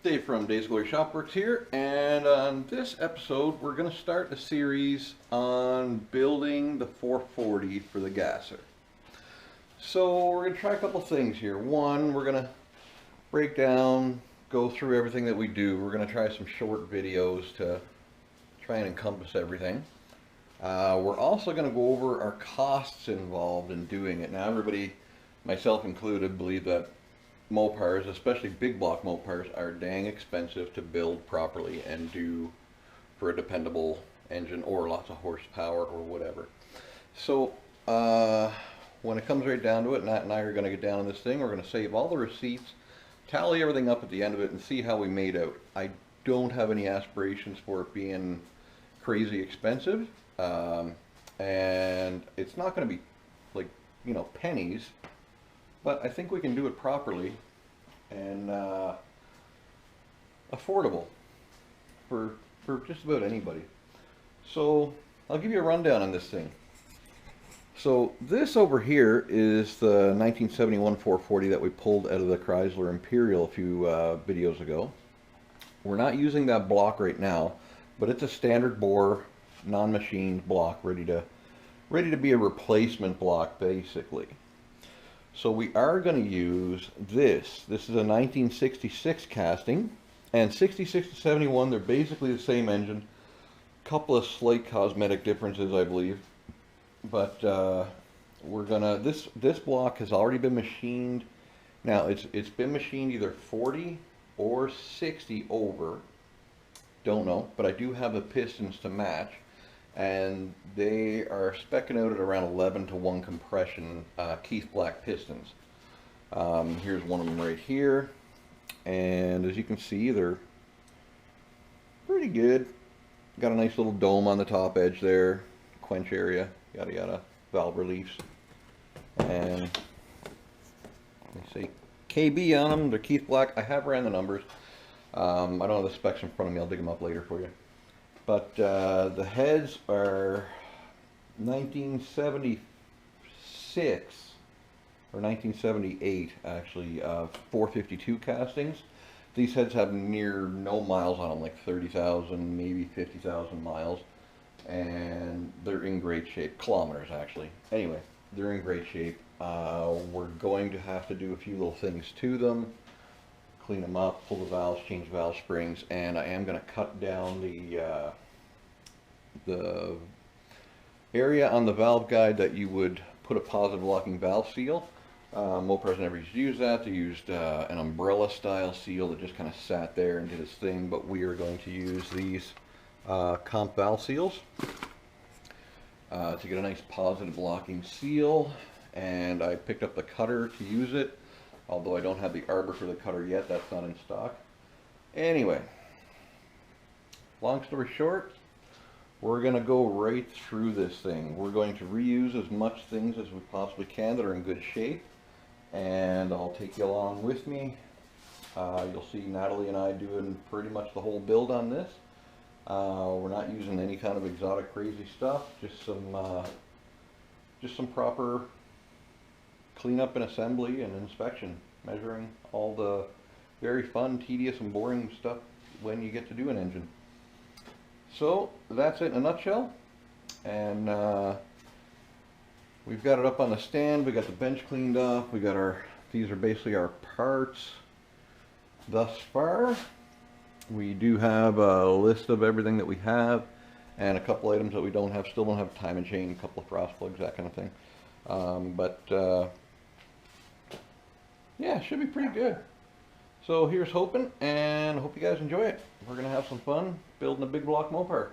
Dave from Dave's Glory Shopworks here, and on this episode we're going to start a series on building the 440 for the Gasser. So we're going to try a couple things here. One, we're going to break down, go through everything that we do. We're going to try some short videos to try and encompass everything. We're also going to go over our costs involved in doing it. Now everybody, myself included, believe that mopars, especially big block mopars, are dang expensive to build properly and do for a dependable engine or lots of horsepower or whatever. So when it comes right down to it, Nat and I are going to get down on this thing. We're going to save all the receipts, tally everything up at the end of it, and see how we made out. I don't have any aspirations for it being crazy expensive, and it's not going to be like, you know, pennies. But I think we can do it properly and affordable for just about anybody. So I'll give you a rundown on this thing. So this over here is the 1971 440 that we pulled out of the Chrysler Imperial a few videos ago. We're not using that block right now, but it's a standard bore, non-machined block, ready to be a replacement block basically. So we are going to use this. This is a 1966 casting, and 66 to 71, they're basically the same engine. Couple of slight cosmetic differences, I believe. But we're gonna, this block has already been machined. Now it's been machined either 40 or 60 over. Don't know, but I do have the pistons to match. And they are speccing out at around 11 to 1 compression Keith Black pistons. Here's one of them right here, and as you can see, they're pretty good. Got a nice little dome on the top edge there, quench area, yada yada, valve reliefs, and they say KB on them. They're Keith Black. I have ran the numbers. I don't have the specs in front of me. I'll dig them up later for you. But the heads are 1976 or 1978 actually, 452 castings. These heads have near no miles on them, like 30,000, maybe 50,000 miles, and they're in great shape. Kilometers actually. Anyway, they're in great shape. We're going to have to do a few little things to them. Clean them up, pull the valves, change valve springs, and I am going to cut down the area on the valve guide that you would put a positive locking valve seal. Mopars never used to use that. They used an umbrella style seal that just kind of sat there and did its thing, but we are going to use these comp valve seals to get a nice positive locking seal, and I picked up the cutter to use it. Although I don't have the arbor for the cutter yet, that's not in stock. Anyway, long story short, we're going to go right through this thing. We're going to reuse as much things as we possibly can that are in good shape, and I'll take you along with me. You'll see Natalie and I doing pretty much the whole build on this. We're not using any kind of exotic crazy stuff, just some proper cleanup and assembly and inspection, measuring all the very fun, tedious, and boring stuff when you get to do an engine. So that's it in a nutshell, and we've got it up on the stand. We got the bench cleaned off. We got these are basically our parts thus far. We do have a list of everything that we have, and a couple items that we don't have. Still don't have time and chain, a couple of frost plugs, that kind of thing. Yeah, it should be pretty good. So here's hoping, and I hope you guys enjoy it. We're going to have some fun building a big block mopar.